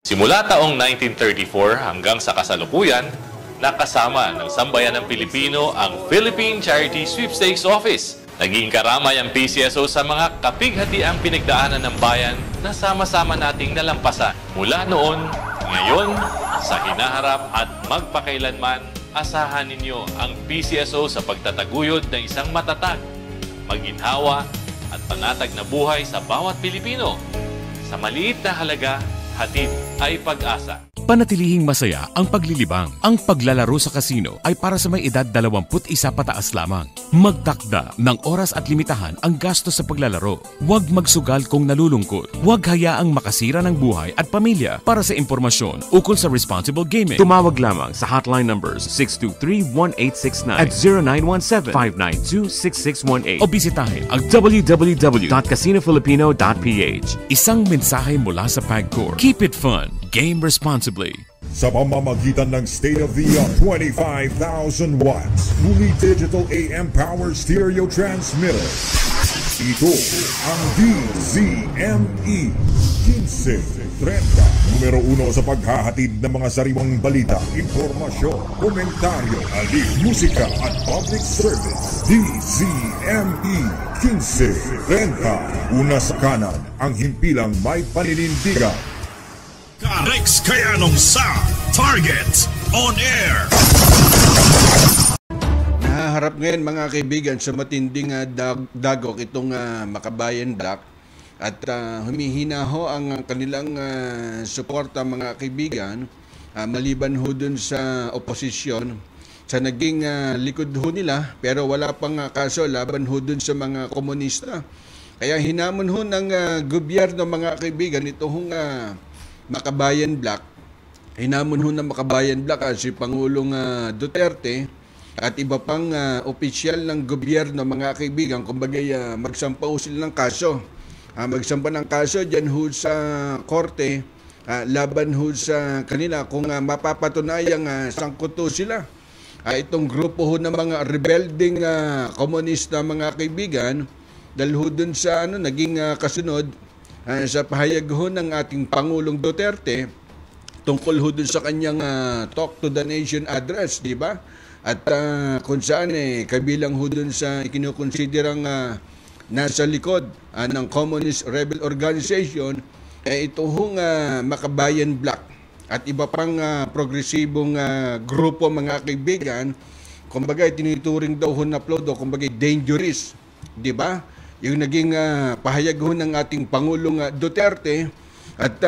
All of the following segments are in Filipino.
Simula taong 1934 hanggang sa kasalukuyan, nakasama ng sambayan ng Pilipino ang Philippine Charity Sweepstakes Office. Naging karamay ang PCSO sa mga kapighatiang pinagdaanan ng bayan na sama-sama nating nalampasan. Mula noon, ngayon, sa hinaharap at magpakailanman, asahan ninyo ang PCSO sa pagtataguyod ng isang matatag, maginhawa at panatag na buhay sa bawat Pilipino. Sa maliit na halaga, hatid ay pag-asa. Panatilihing masaya ang paglilibang. Ang paglalaro sa kasino ay para sa may edad 21 pataas lamang. Magtakda ng oras at limitahan ang gastos sa paglalaro. Huwag magsugal kung nalulungkot. Huwag hayaang makasira ng buhay at pamilya. Para sa impormasyon ukol sa responsible gaming, tumawag lamang sa hotline numbers 623-1869 at 0917-592-6618 o bisitahin ang www.casinofilipino.ph. Isang mensahe mula sa PAGCOR. Keep it fun. Game responsibly. Sa pamamagitan ng state-of-the-art 25,000 watts fully digital AM power stereo transmitter. Ito ang DZME 1530, numero 1 sa paghahatid ng mga sariwang balita, impormasyon, komentaryo, alib, musika at public service. DZME 1530, una sa kanan, ang himpilang may paninindigan. Rex Kayanong sa Target On Air. Nahaharap ngayon mga kaibigan sa matinding dagok itong Makabayan Black at humihina ho ang kanilang suporta mga kaibigan maliban ho dun sa oposisyon sa naging likod ho nila, pero wala pang kaso laban ho dun sa mga komunista. Kaya hinamon ho ng gobyerno mga kaibigan ito hong Makabayan Black. Hinamon ho ng Makabayan Black si Pangulong Duterte at iba pang opisyal ng gobyerno mga kaibigan. Kumbaga magsampa ho sila ng kaso. Magsampa ng kaso dyan ho sa korte laban ho sa kanila kung mapapatunayang sangkot ho sila. Itong grupo ho ng mga rebelding komunista mga kaibigan dahil ho dun sa naging kasunod sa pahayag ho ng ating Pangulong Duterte tungkol ho dun sa kanyang Talk to the Nation address, di ba? At kung saan kabilang ho dun sa ikinukonsiderang nasa likod ng Communist Rebel Organization, ito hong Makabayan Black at iba pang progresibong grupo mga kaibigan. Kumbaga tinuturing daw ho na upload kumbaga dangerous, di ba? Yung naging pahayag ho ng ating Pangulong Duterte at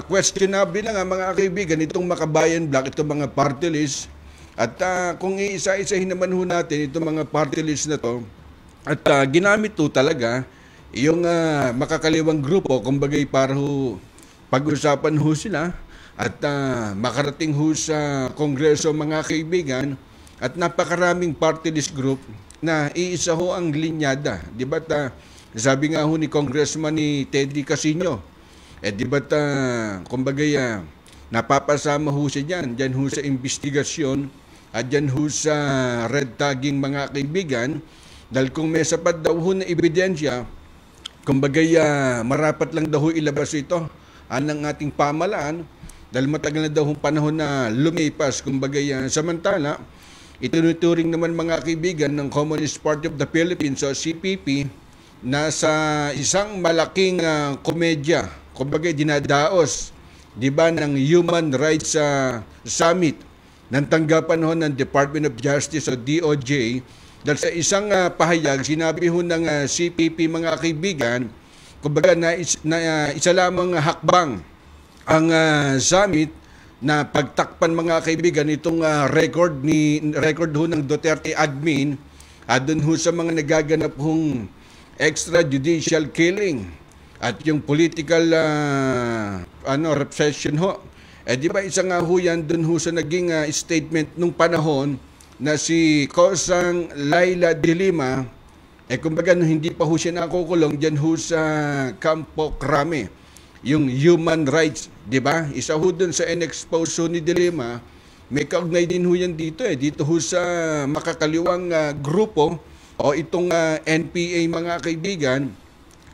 questionable na nga mga kaibigan itong Makabayan Black, itong mga party list at kung iisa-isahin naman ho natin itong mga party list na to at ginamit ho talaga yung makakaliwang grupo kumbaga para ho pag-usapan ho sila at makarating ho sa Kongreso mga kaibigan at napakaraming party list group na iisa ho ang linyada. Di ba sabi nga ho ni Congressman ni Teddy Casino, di ba kumbaga napapasama ho siya dyan ho sa investigasyon at dyan ho sa red tagging mga kaibigan dahil kung may sapat daw ho na ebidensya, kumbaga marapat lang daw ho ilabas ito ng ating pamalaan dahil matagal na daw ho panahon na lumipas. Kumbaga samantala itinuturing naman mga kaibigan ng Communist Party of the Philippines o CPP na sa isang malaking komedya, kumbaga dinadaos, di ba, ng Human Rights Summit ng tanggapan ho ng Department of Justice o DOJ dahil sa isang pahayag sinabi ho ng CPP mga kaibigan, kumbaga na isa lamang hakbang ang summit na pagtakpan mga kaibigan itong record ho ng Duterte admin doon ho sa mga nagaganap hong extrajudicial killing at yung political repression ho. Di ba isa nga ho yan doon ho sa naging statement nung panahon na si Kosang Laila de Lima kumbaga hindi pa ho siya nakukulong dyan ho sa Campo Crame. Yung human rights, di ba? Isa ho dun sa in-expose ni Dilema, may kaugnay din ho yan dito dito ho sa makakaliwang grupo o itong NPA mga kaibigan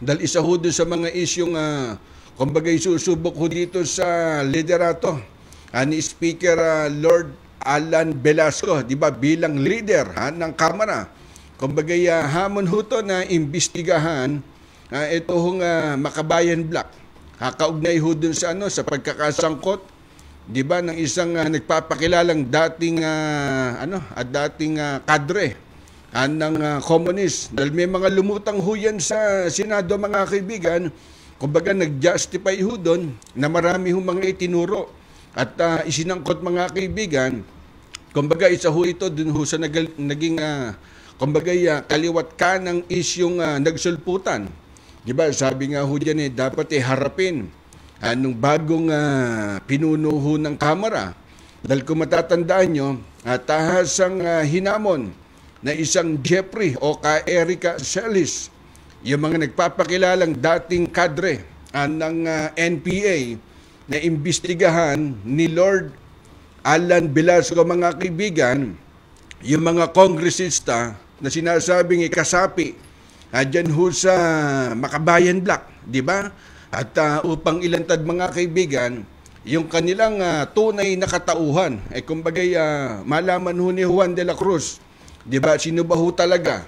dahil isa ho dun sa mga isyong kumbaga isusubok ho dito sa liderato ni Speaker Lord Alan Velasco, di ba, bilang leader ng Kamara. Kumbaga hamon ho to na imbestigahan ito hong Makabayan Black. Kaugnay ho dun sa sa pagkakasangkot, di ba, ng isang nagpapakilalang dating dating kadre ng komunist. Dahil may mga lumutang ho yan sa Senado, mga kaibigan. Kumbaga nag-justify ho doon na marami ho mga itinuro at isinangkot, mga kaibigan. Kumbaga isa ho ito dun ho sa naging kumbaga kaliwat kanang isyong nagsulputan. Diba, sabi nga ho dyan dapat harapin nung bagong pinuno ho ng Kamara. Dahil kung matatandaan nyo, tahasang hinamon na isang Jeffrey o ka Erica Celis, yung mga nagpapakilalang dating kadre ng NPA na imbestigahan ni Lord Alan Velasco, mga kaibigan, yung mga kongresista na sinasabing ikasapi dyan ho sa Makabayan Black, di ba? At upang ilantad, mga kaibigan, yung kanilang tunay na katauhan, kumbaga malaman ho ni Juan de la Cruz, di ba, sino ba ho talaga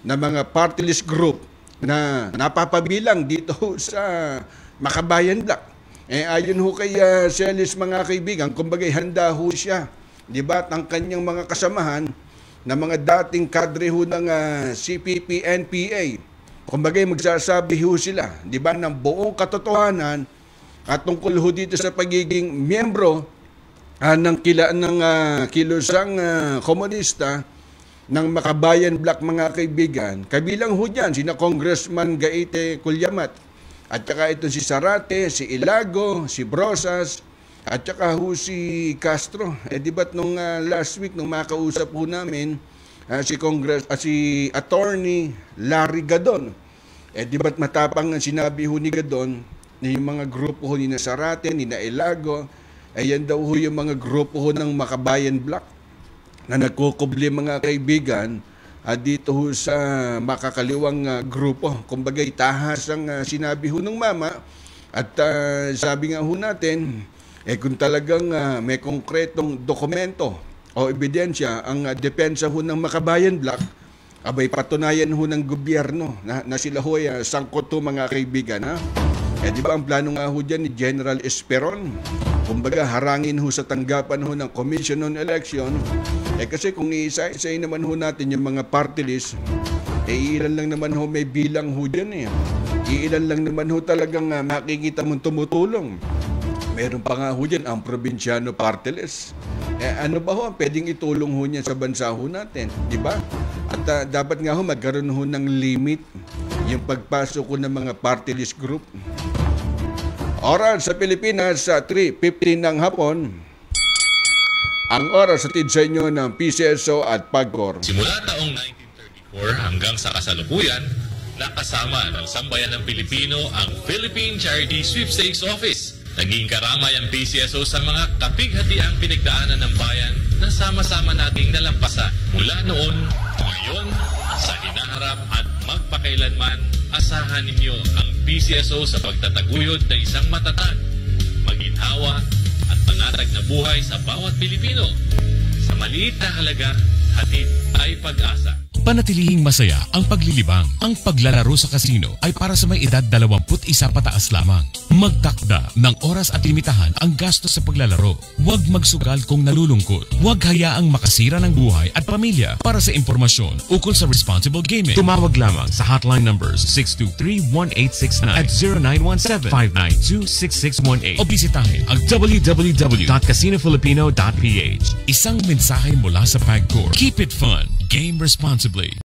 na mga party list group na napapabilang dito sa Makabayan Black. Ayon ho kay Celis, mga kaibigan, kumbaga handa ho siya, di ba, at ang kanyang mga kasamahan na mga dating kadre ho ng CPP-NPA. Kumbaga magsasabi ho sila, di ba, ng buong katotohanan at tungkol ho dito sa pagiging miyembro ng kilusang komunista ng Makabayan Black, mga kaibigan. Kabilang ho dyan sina Congressman Gaite Culiamat at saka ito si Sarate, si Ilago, si Brosas at saka ho si Castro. Di ba't nung last week nung makausap ho namin si Attorney Larry Gadon, di ba't matapang sinabi ho ni Gadon na yung mga grupo ho ni Sarate, ni Ilago, yan daw ho yung mga grupo ho ng Makabayan Black na nagkukubli, mga kaibigan, dito ho sa makakaliwang grupo. Kumbaga itahas ang sinabi ho ng mama at sabi nga ho natin, kung talagang may konkretong dokumento o ebidensya ang depensa ho ng Makabayan Black, abay patunayan ho ng gobyerno na sila ho ay sangkot ho, mga kaibigan. Di ba ang plano nga ho dyan ni General Esperon? Kumbaga harangin ho sa tanggapan ho ng Commission on Election. Kasi kung iisa-isay naman ho natin yung mga party list, ilan lang naman ho may bilang ho dyan . Ilan lang naman ho talagang makikita mong tumutulong. Meron pa nga ho dyan ang probinsyano party list. Ano ba ho ang pwedeng itulong ho niya sa bansa ho natin, di ba? At dapat nga ho magkaroon ho ng limit yung pagpasok ko ng mga party list group. Oras sa Pilipinas, 3:15 ng hapon. Ang oras atid sa inyo ng PCSO at PAGCOR. Simula taong 1934 hanggang sa kasalukuyan, nakasama ng sambayan ng Pilipino ang Philippine Charity Sweepstakes Office. Naging karamay ang PCSO sa mga kapighatiang pinagdaanan ng bayan na sama-sama nating nalampasan. Mula noon, ngayon, sa hinaharap at magpakailanman, asahan ninyo ang PCSO sa pagtataguyod na isang matatag, maginhawa at panatag na buhay sa bawat Pilipino. Sa maliit na halaga, hatid ay pag-asa. Panatilihing masaya ang paglilibang. Ang paglalaro sa kasino ay para sa may edad 21 pataas lamang. Magtakda ng oras at limitahan ang gastos sa paglalaro. Huwag magsugal kung nalulungkot. Huwag hayaang makasira ng buhay at pamilya. Para sa impormasyon ukol sa responsible gaming, tumawag lamang sa hotline numbers 623-1869 at 0917-592-6618 o bisitahin ang www.casinofilipino.ph. Isang mensahe mula sa PAGCOR. Keep it fun. Game responsibly.